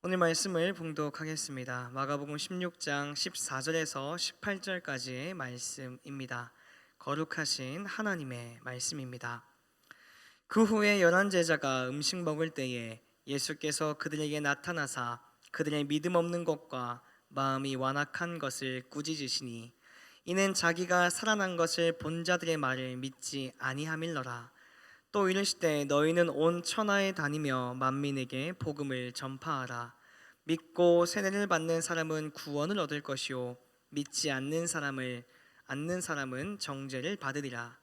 오늘 말씀을 봉독하겠습니다. 마가복음 16장 14절에서 18절까지의 말씀입니다. 거룩하신 하나님의 말씀입니다. 그 후에 11 제자가 음식 먹을 때에 예수께서 그들에게 나타나사 그들의 믿음 없는 것과 마음이 완악한 것을 꾸짖으시니 이는 자기가 살아난 것을 본 자들의 말을 믿지 아니함일러라. 또 이르시되 너희는 온 천하에 다니며 만민에게 복음을 전파하라. 믿고 세례를 받는 사람은 구원을 얻을 것이요 믿지 않는 사람은 정죄를 받으리라.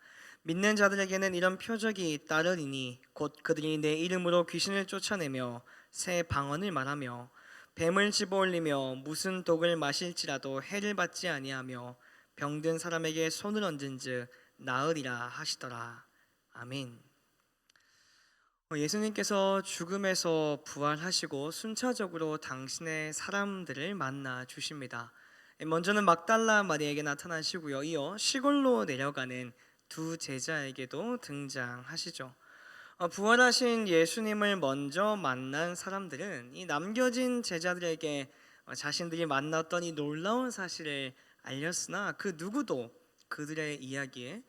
믿는 자들에게는 이런 표적이 따르리니 곧 그들이 내 이름으로 귀신을 쫓아내며 새 방언을 말하며 뱀을 집어올리며 무슨 독을 마실지라도 해를 받지 아니하며 병든 사람에게 손을 얹은즉 나으리라 하시더라. 아멘. 예수님께서 죽음에서 부활하시고 순차적으로 당신의 사람들을 만나 주십니다. 먼저는 막달라 마리아에게 나타나시고요. 이어 시골로 내려가는 두 제자에게도 등장하시죠. 부활하신 예수님을 먼저 만난 사람들은 이 남겨진 제자들에게 자신들이 만났던 이 놀라운 사실을 알렸으나 그 누구도 그들의 이야기에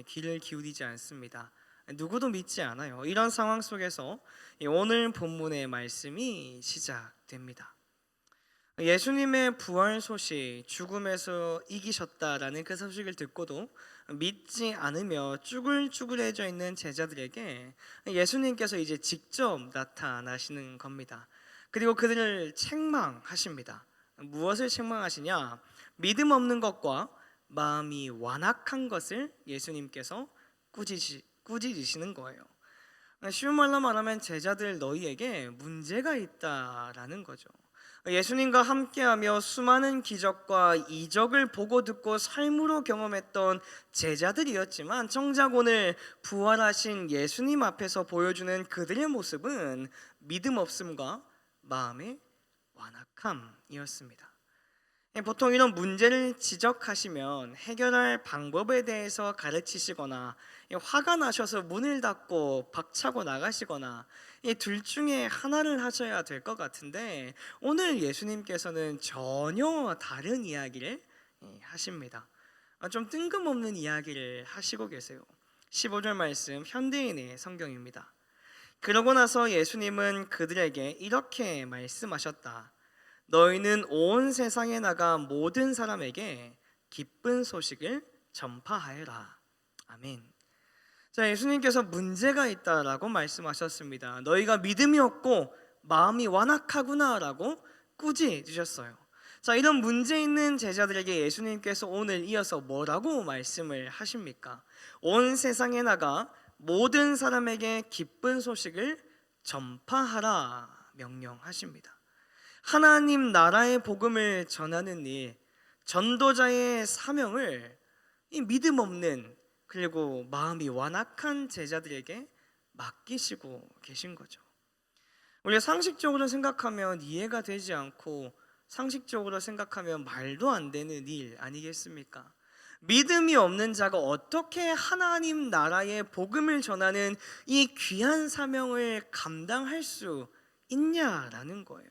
귀를 기울이지 않습니다. 누구도 믿지 않아요. 이런 상황 속에서 오늘 본문의 말씀이 시작됩니다. 예수님의 부활 소식, 죽음에서 이기셨다라는 그 소식을 듣고도 믿지 않으며 쭈글쭈글해져 있는 제자들에게 예수님께서 이제 직접 나타나시는 겁니다. 그리고 그들을 책망하십니다. 무엇을 책망하시냐? 믿음 없는 것과 마음이 완악한 것을 예수님께서 꾸짖으시는 거예요. 쉬운 말로 말하면 제자들 너희에게 문제가 있다라는 거죠. 예수님과 함께하며 수많은 기적과 이적을 보고 듣고 삶으로 경험했던 제자들이었지만 정작 오늘 부활하신 예수님 앞에서 보여주는 그들의 모습은 믿음 없음과 마음의 완악함이었습니다. 보통 이런 문제를 지적하시면 해결할 방법에 대해서 가르치시거나 화가 나셔서 문을 닫고 박차고 나가시거나 이 둘 중에 하나를 하셔야 될 것 같은데 오늘 예수님께서는 전혀 다른 이야기를 하십니다. 좀 뜬금없는 이야기를 하시고 계세요. 15절 말씀 현대인의 성경입니다. 그러고 나서 예수님은 그들에게 이렇게 말씀하셨다. 너희는 온 세상에 나가 모든 사람에게 기쁜 소식을 전파하여라. 아멘. 자, 예수님께서 문제가 있다라고 말씀하셨습니다. 너희가 믿음이 없고 마음이 완악하구나라고 꾸짖으셨어요. 자, 이런 문제 있는 제자들에게 예수님께서 오늘 이어서 뭐라고 말씀을 하십니까? 온 세상에 나가 모든 사람에게 기쁜 소식을 전파하라 명령하십니다. 하나님 나라의 복음을 전하는 일, 전도자의 사명을 이 믿음 없는 그리고 마음이 완악한 제자들에게 맡기시고 계신 거죠. 우리가 상식적으로 생각하면 이해가 되지 않고 상식적으로 생각하면 말도 안 되는 일 아니겠습니까? 믿음이 없는 자가 어떻게 하나님 나라의 복음을 전하는 이 귀한 사명을 감당할 수 있냐라는 거예요.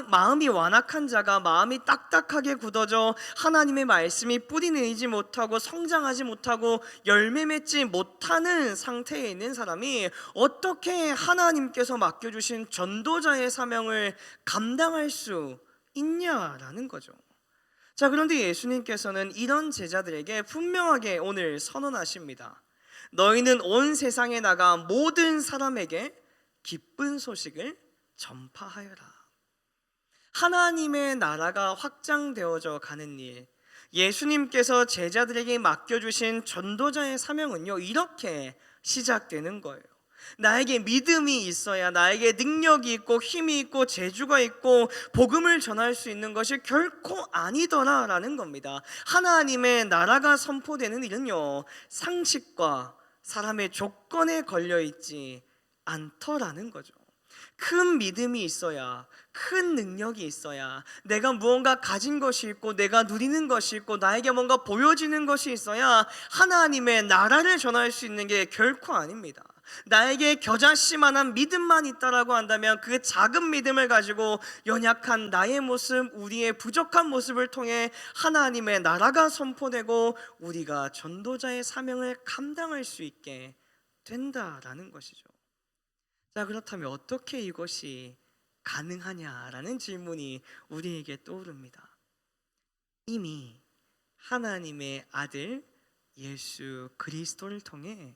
마음이 완악한 자가 마음이 딱딱하게 굳어져 하나님의 말씀이 뿌리 내리지 못하고 성장하지 못하고 열매 맺지 못하는 상태에 있는 사람이 어떻게 하나님께서 맡겨주신 전도자의 사명을 감당할 수 있냐라는 거죠. 자, 그런데 예수님께서는 이런 제자들에게 분명하게 오늘 선언하십니다. 너희는 온 세상에 나가 모든 사람에게 기쁜 소식을 전파하여라. 하나님의 나라가 확장되어져 가는 일, 예수님께서 제자들에게 맡겨주신 전도자의 사명은요 이렇게 시작되는 거예요. 나에게 믿음이 있어야 나에게 능력이 있고 힘이 있고 재주가 있고 복음을 전할 수 있는 것이 결코 아니더라라는 겁니다. 하나님의 나라가 선포되는 일은요 상식과 사람의 조건에 걸려있지 않더라는 거죠. 큰 믿음이 있어야, 큰 능력이 있어야, 내가 무언가 가진 것이 있고 내가 누리는 것이 있고 나에게 뭔가 보여지는 것이 있어야 하나님의 나라를 전할 수 있는 게 결코 아닙니다. 나에게 겨자씨만한 믿음만 있다라고 한다면 그 작은 믿음을 가지고 연약한 나의 모습, 우리의 부족한 모습을 통해 하나님의 나라가 선포되고 우리가 전도자의 사명을 감당할 수 있게 된다라는 것이죠. 자, 그렇다면 어떻게 이것이 가능하냐라는 질문이 우리에게 떠오릅니다. 이미 하나님의 아들 예수 그리스도를 통해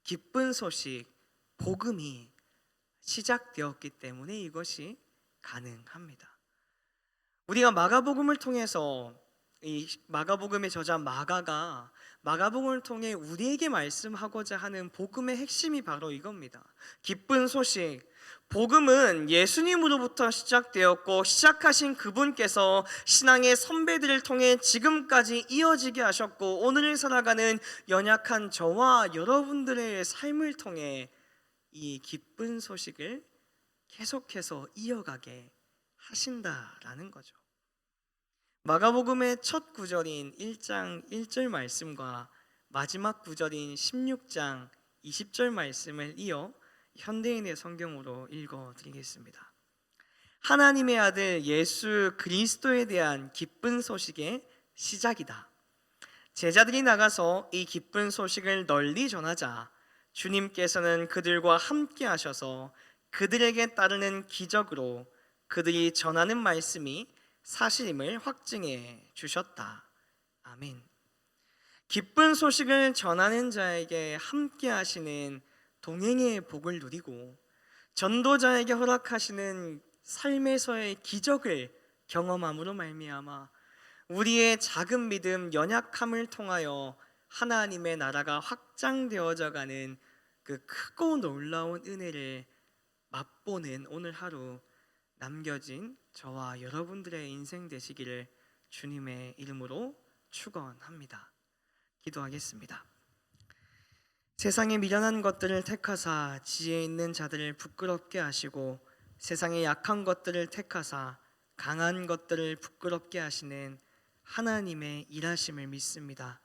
기쁜 소식, 복음이 시작되었기 때문에 이것이 가능합니다. 우리가 마가복음을 통해서 이 마가복음의 저자 마가가 마가복음을 통해 우리에게 말씀하고자 하는 복음의 핵심이 바로 이겁니다. 기쁜 소식. 복음은 예수님으로부터 시작되었고 시작하신 그분께서 신앙의 선배들을 통해 지금까지 이어지게 하셨고 오늘을 살아가는 연약한 저와 여러분들의 삶을 통해 이 기쁜 소식을 계속해서 이어가게 하신다라는 거죠. 마가복음의 첫 구절인 1장 1절 말씀과 마지막 구절인 16장 20절 말씀을 이어 현대인의 성경으로 읽어드리겠습니다. 하나님의 아들 예수 그리스도에 대한 기쁜 소식의 시작이다. 제자들이 나가서 이 기쁜 소식을 널리 전하자 주님께서는 그들과 함께 하셔서 그들에게 따르는 기적으로 그들이 전하는 말씀이 사실임을 확증해 주셨다. 아멘. 기쁜 소식을 전하는 자에게 함께 하시는 동행의 복을 누리고 전도자에게 허락하시는 삶에서의 기적을 경험함으로 말미암아 우리의 작은 믿음, 연약함을 통하여 하나님의 나라가 확장되어져 가는 그 크고 놀라운 은혜를 맛보는 오늘 하루 남겨진 저와 여러분들의 인생 되시기를 주님의 이름으로 축원합니다. 기도하겠습니다. 세상의 미련한 것들을 택하사 지혜 있는 자들을 부끄럽게 하시고 세상의 약한 것들을 택하사 강한 것들을 부끄럽게 하시는 하나님의 일하심을 믿습니다.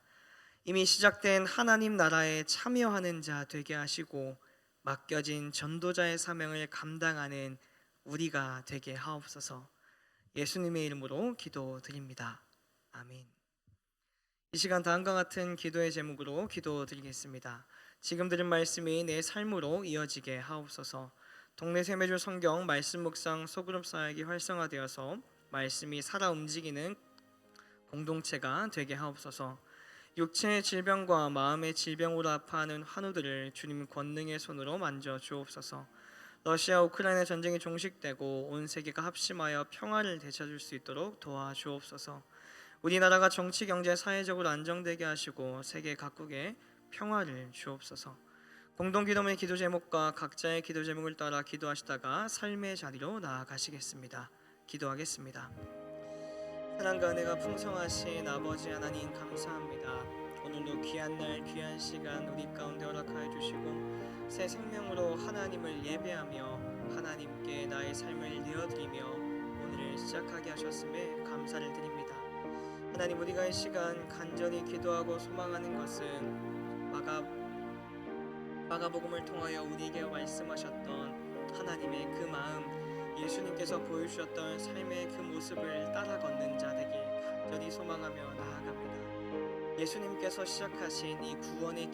이미 시작된 하나님 나라에 참여하는 자 되게 하시고 맡겨진 전도자의 사명을 감당하는 우리가 되게 하옵소서. 예수님의 이름으로 기도드립니다. 아멘. 이 시간 다음과 같은 기도의 제목으로 기도드리겠습니다. 지금 들은 말씀이 내 삶으로 이어지게 하옵소서. 동네 세매주 성경 말씀 묵상 소그룹 사역이 활성화되어서 말씀이 살아 움직이는 공동체가 되게 하옵소서. 육체의 질병과 마음의 질병으로 아파하는 환우들을 주님 권능의 손으로 만져 주옵소서. 러시아 우크라이나 전쟁이 종식되고 온 세계가 합심하여 평화를 되찾을 수 있도록 도와주옵소서. 우리나라가 정치, 경제, 사회적으로 안정되게 하시고 세계 각국에 평화를 주옵소서. 공동기도문의 기도 제목과 각자의 기도 제목을 따라 기도하시다가 삶의 자리로 나아가시겠습니다. 기도하겠습니다. 사랑과 은혜가 풍성하신 아버지 하나님 감사합니다. 오늘도 귀한 날 귀한 시간 우리 가운데 허락하여 주시고 새 생명으로 하나님을 예배하며 하나님께 나의 삶을 내어드리며 오늘을 시작하게 하셨음에 감사를 드립니다. 하나님, 우리가 이 시간 간절히 기도하고 소망하는 것은 마가복음을 통하여 우리에게 말씀하셨던 하나님의 그 마음, 예수님께서 보여주셨던 삶의 그 모습을 따라 걷는 자 되길 간절히 소망하며 나아갑니다. 예수님께서 시작하신 이 구원의